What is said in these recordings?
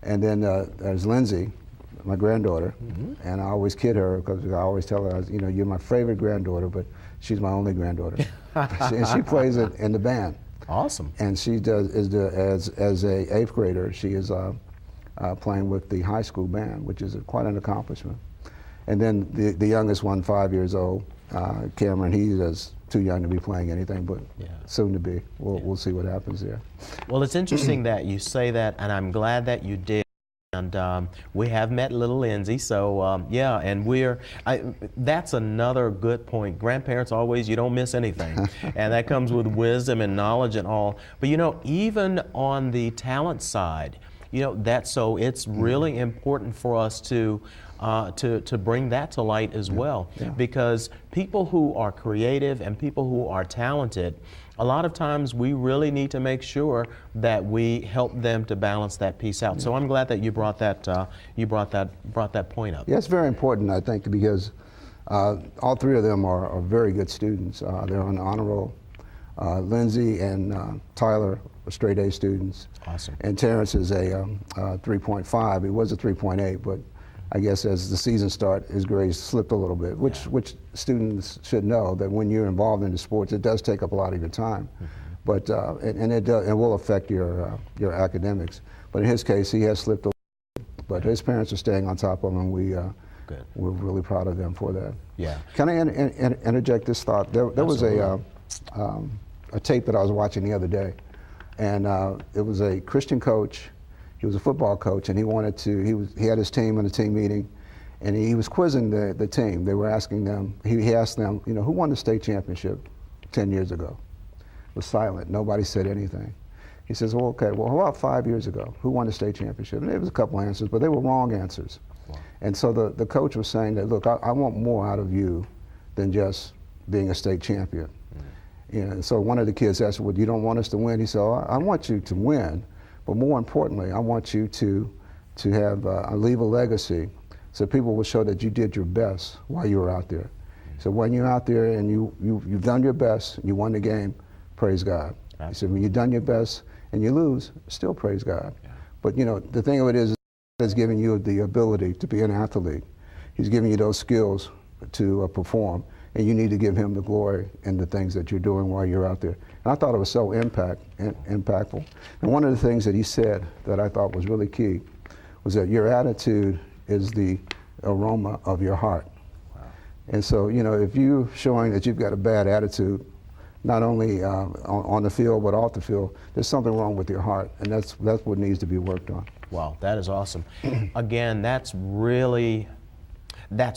And then there's Lindsay, my granddaughter, and I always kid her because I always tell her, you know, you're my favorite granddaughter, but she's my only granddaughter. And she plays it in the band. Awesome. And she does as a 8th grader. She is playing with the high school band, which is quite an accomplishment. And then the youngest one, 5 years old, Cameron, he is too young to be playing anything, but soon to be. We'll see what happens there. Well, it's interesting that you say that, and I'm glad that you did. And we have met little Lindsay, so yeah, and that's another good point. Grandparents always, you don't miss anything. And that comes with wisdom and knowledge and all. But you know, even on the talent side, you know, so it's really important for us to bring that to light as well. Because people who are creative and people who are talented, a lot of times we really need to make sure that we help them to balance that piece out. So I'm glad that you brought that point up. Yeah, it's very important, I think, because all three of them are very good students. They're on the honor roll. Lindsay and Tyler are straight A students. Awesome. And Terrence is a 3.5. He was a 3.8, but I guess as the season started, his grades slipped a little bit, which students should know that when you're involved in the sports, it does take up a lot of your time, but and it will affect your academics. But in his case, he has slipped a little bit, but his parents are staying on top of him, and we're really proud of them for that. Yeah. Can I interject this thought? There was a tape that I was watching the other day, and it was a Christian coach. He was a football coach, and he wanted to. He had his team in a team meeting, and he was quizzing the team. They were asking them. He asked them, you know, who won the state championship 10 years ago? It was silent. Nobody said anything. He says, well, okay. Well, how about 5 years ago? Who won the state championship? And there was a couple answers, but they were wrong answers. Wow. And so the coach was saying that, look, I want more out of you than just being a state champion. You know, so one of the kids asked, well, you don't want us to win? He said, oh, I want you to win. But more importantly, I want you to have leave a legacy so people will show that you did your best while you were out there. So when you're out there and you've done your best, and you won the game, praise God. He said, when you've done your best and you lose, still praise God. But you know, the thing of it is, God has given you the ability to be an athlete. He's giving you those skills to perform, and you need to give him the glory in the things that you're doing while you're out there. And I thought it was so impactful. And one of the things that he said that I thought was really key was that your attitude is the aroma of your heart. Wow. And so, you know, if you're showing that you've got a bad attitude, not only on the field but off the field, there's something wrong with your heart, and that's what needs to be worked on. Wow, that is awesome. Again, that's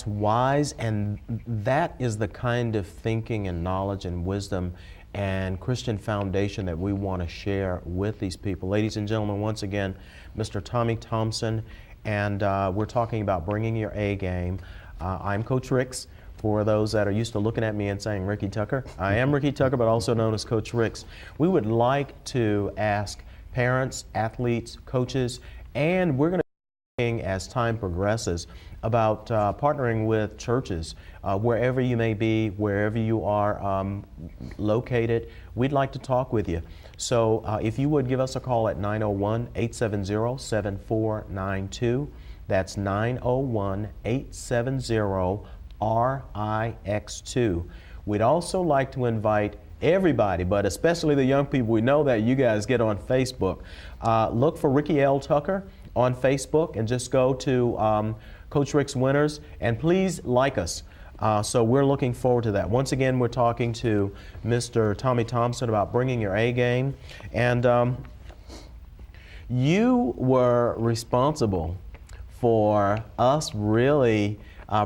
wise, and that is the kind of thinking and knowledge and wisdom and Christian foundation that we want to share with these people. Ladies and gentlemen, once again, Mr. Tommie Thompson, and we're talking about bringing your A game. I'm Coach RIX. For those that are used to looking at me and saying Ricky Tucker, I am Ricky Tucker, but also known as Coach RIX. We would like to ask parents, athletes, coaches, and we're going to as time progresses about partnering with churches wherever you may be, wherever you are located. We'd like to talk with you. So if you would give us a call at 901-870-7492. That's 901-870-RIX2. We'd also like to invite everybody, but especially the young people. We know that you guys get on Facebook. Look for Ricky L. Tucker on Facebook and just go to Coach Rick's Winners, and please like us. So we're looking forward to that. Once again, we're talking to Mr. Tommie Thompson about bringing your A game, and you were responsible for us really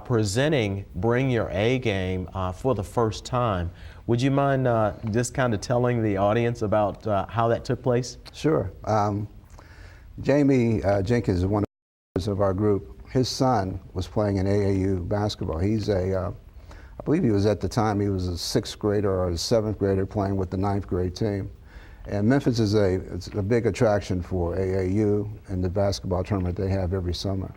presenting Bring Your A Game for the first time. Would you mind just kind of telling the audience about how that took place? Sure. Jamie Jenkins is one of our group. His son was playing in AAU basketball. He's I believe he was at the time, he was a 6th grader or a 7th grader playing with the 9th grade team. And Memphis is it's a big attraction for AAU and the basketball tournament they have every summer.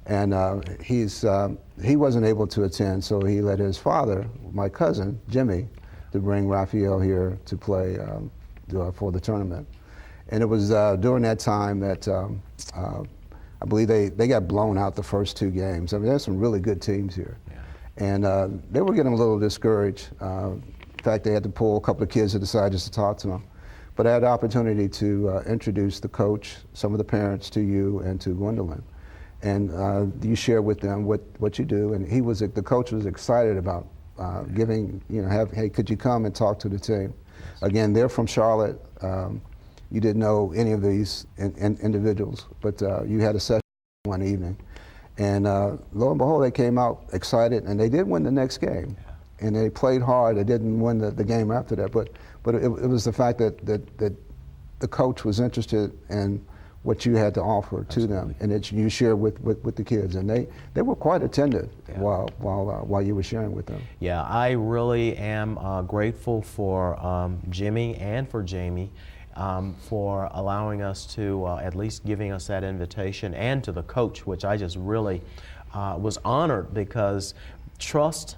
And he wasn't able to attend, so he let his father, my cousin, Jimmy, to bring Raphael here to play for the tournament. And it was during that time that I believe they got blown out the first 2 games. I mean, there's some really good teams here. Yeah. And they were getting a little discouraged. In fact, they had to pull a couple of kids to the side just to talk to them. But I had the opportunity to introduce the coach, some of the parents to you and to Gwendolyn. And you share with them what you do. And the coach was excited about giving, hey, could you come and talk to the team? Again, they're from Charlotte. You didn't know any of these individuals, but you had a session one evening. And lo and behold, they came out excited, and they did win the next game. Yeah. And they played hard. They didn't win the game after that, but it was the fact that the coach was interested in what you had to offer to them, and that you shared with the kids, and they were quite attentive. Yeah. while you were sharing with them. Yeah, I really am grateful for Jimmy and for Jamie for allowing us to, at least giving us that invitation, and to the coach, which I just really was honored, because trust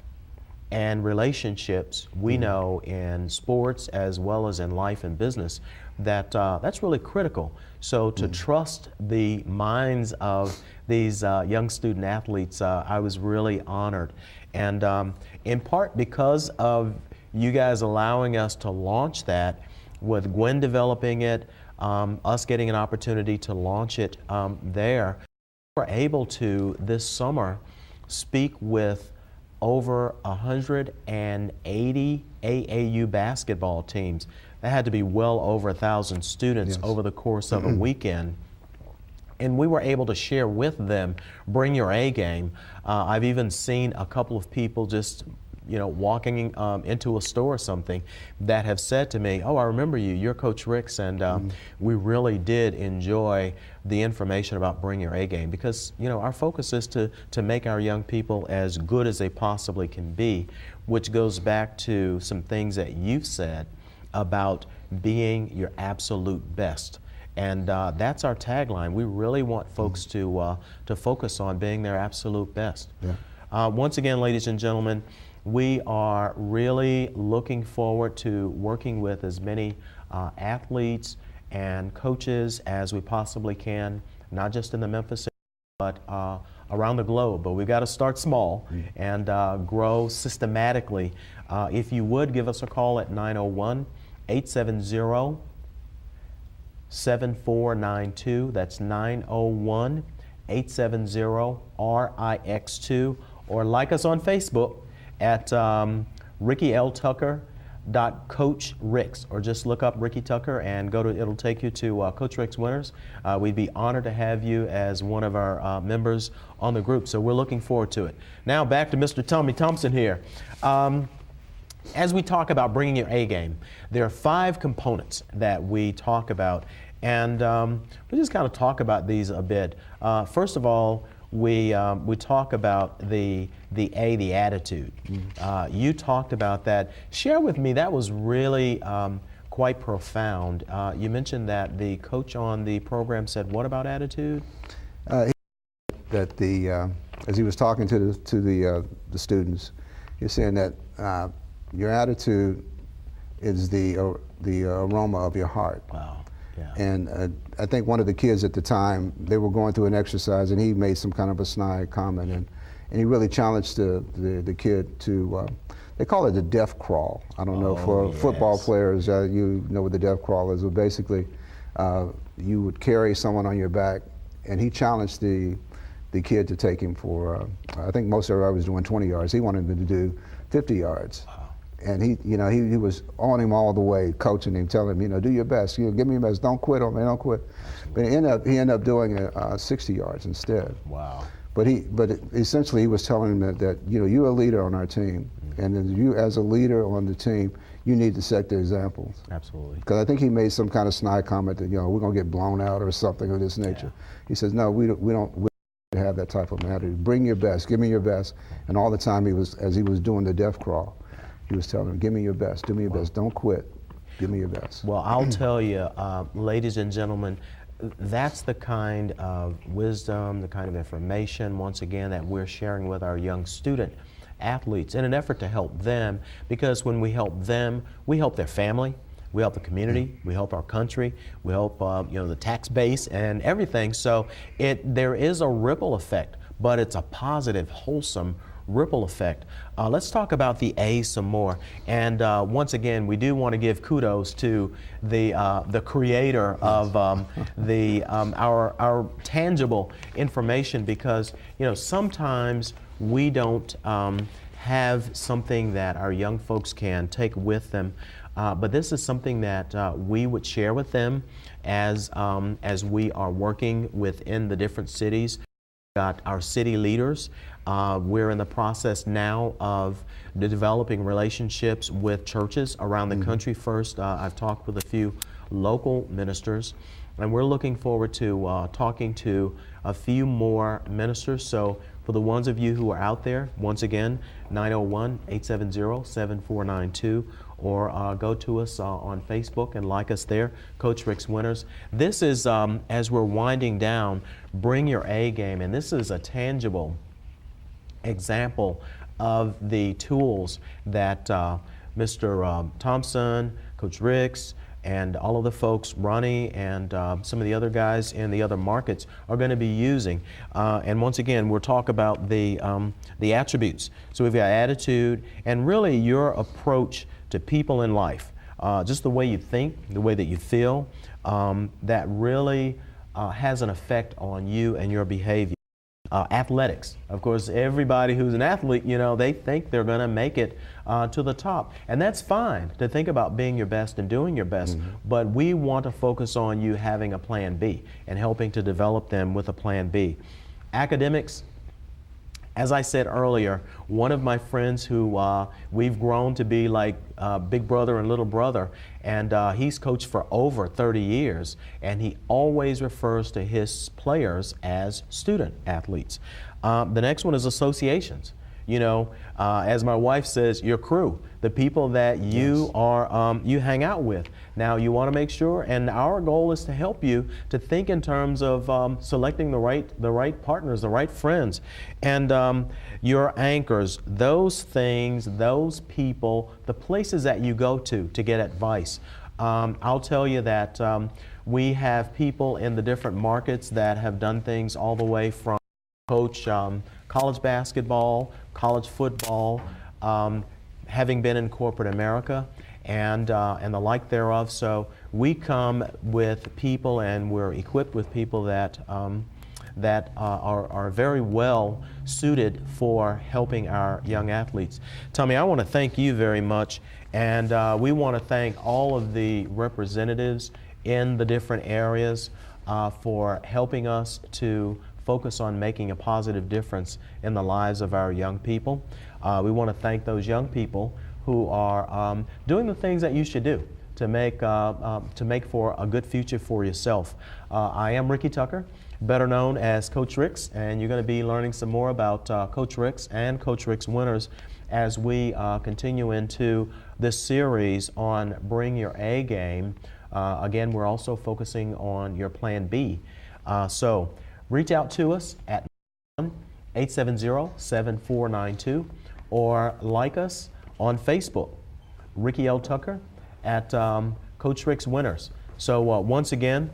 and relationships, we know in sports as well as in life and business, that that's really critical. So to trust the minds of these young student athletes, I was really honored. And in part because of you guys allowing us to launch that, with Gwen developing it, us getting an opportunity to launch it there, we were able to, this summer, speak with over 180 AAU basketball teams. That had to be well over 1,000 students. Yes. Over the course of a weekend. And we were able to share with them, bring your A game. I've even seen a couple of people just walking into a store or something that have said to me, oh, I remember you, you're Coach RIX, and we really did enjoy the information about Bring Your A Game, because our focus is to make our young people as good as they possibly can be, which goes back to some things that you've said about being your absolute best. And that's our tagline. We really want folks to focus on being their absolute best. Yeah. Once again, ladies and gentlemen, we are really looking forward to working with as many athletes and coaches as we possibly can, not just in the Memphis area, but around the globe. But we've got to start small and grow systematically. If you would, give us a call at 901-870-7492. That's 901-870-RIX2. Or like us on Facebook at RickyLTucker.Coach RIX, or just look up Ricky Tucker and it'll take you to Coach RIX Winners. We'd be honored to have you as one of our members on the group, so we're looking forward to it. Now back to Mr. Tommie Thompson here. As we talk about bringing your A game, there are 5 components that we talk about, and we just kind of talk about these a bit. First of all, we talk about the attitude. You talked about that. Share with me, that was really quite profound. You mentioned that the coach on the program said, what about attitude? That as he was talking to the students, he was saying that your attitude is the aroma of your heart. Wow. Yeah. And I think one of the kids at the time, they were going through an exercise, and he made some kind of a snide comment, and he really challenged the kid to, they call it the death crawl. I don't know, for football players, you know what the death crawl is. But basically, you would carry someone on your back, and he challenged the kid to take him for, I think most everybody was doing 20 yards. He wanted him to do 50 yards. Wow. And he was on him all the way, coaching him, telling him, do your best, give me your best, don't quit on me, don't quit. But he ended up doing 60 yards instead. Wow. But essentially he was telling him that you're a leader on our team, and that you as a leader on the team, you need to set the example. Absolutely. Because I think he made some kind of snide comment that we're going to get blown out or something of this nature. Yeah. He says, no, we don't have that type of attitude. Bring your best, give me your best. And all the time as he was doing the death crawl, he was telling him, give me your best, do me your best, don't quit, give me your best. Well, I'll tell you, ladies and gentlemen, that's the kind of wisdom, the kind of information, once again, that we're sharing with our young student athletes in an effort to help them, because when we help them, we help their family, we help the community, we help our country, we help the tax base and everything. So there is a ripple effect, but it's a positive, wholesome ripple effect. Let's talk about the A some more. And once again, we do want to give kudos to the creator of our tangible information, because sometimes we don't have something that our young folks can take with them. But this is something that we would share with them as we are working within the different cities. Got our city leaders. We're in the process now of developing relationships with churches around the country first. I've talked with a few local ministers, and we're looking forward to talking to a few more ministers. So for the ones of you who are out there, once again, 901-870-7492, or go to us on Facebook and like us there, Coach RIX Winners. This is, as we're winding down, Bring Your A Game, and this is a tangible example of the tools that Mr. Thompson, Coach RIX, and all of the folks, Ronnie, and some of the other guys in the other markets are going to be using. And once again, we'll talk about the attributes. So we've got attitude and really your approach to people in life. Just the way you think, the way that you feel, that really has an effect on you and your behavior. Athletics. Of course, everybody who's an athlete, they think they're going to make it to the top. And that's fine to think about being your best and doing your best, but we want to focus on you having a plan B and helping to develop them with a plan B. Academics, as I said earlier, one of my friends who we've grown to be like big brother and little brother, and he's coached for over 30 years, and he always refers to his players as student athletes. The next one is associations. As my wife says, your crew, the people that you are you hang out with. Now you want to make sure, and our goal is to help you to think in terms of selecting the right partners, the right friends, and your anchors. Those things, those people, the places that you go to get advice. I'll tell you that we have people in the different markets that have done things all the way from coach college basketball, college football, having been in corporate America, and the like thereof. So we come with people, and we're equipped with people that are very well suited for helping our young athletes. Tommie, I want to thank you very much, and we want to thank all of the representatives in the different areas for helping us to focus on making a positive difference in the lives of our young people. We want to thank those young people who are doing the things that you should do to make for a good future for yourself. I am Ricky Tucker, better known as Coach RIX, and you're going to be learning some more about Coach RIX and Coach RIX Winners as we continue into this series on Bring Your A Game. Again, we're also focusing on your Plan B. So reach out to us at 870-7492 or like us on Facebook, Ricky L. Tucker at Coach RIX Winners. So once again,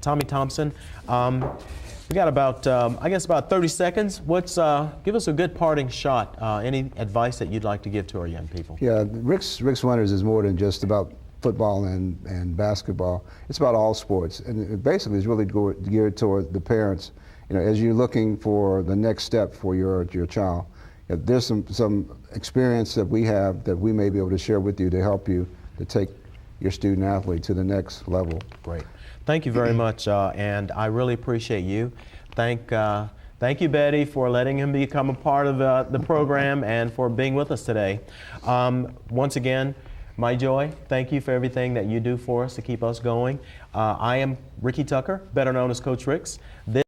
Tommie Thompson, we got about, I guess about 30 seconds. Give us a good parting shot. Any advice that you'd like to give to our young people? Yeah, RIX Winners is more than just about football and basketball. It's about all sports, and it basically is really geared toward the parents. As you're looking for the next step for your child, there's some experience that we have that we may be able to share with you to help you to take your student athlete to the next level. Great. Thank you very much, and I really appreciate you. Thank you, Betty, for letting him become a part of the program and for being with us today. Once again, my joy, thank you for everything that you do for us to keep us going. I am Ricky Tucker, better known as Coach RIX.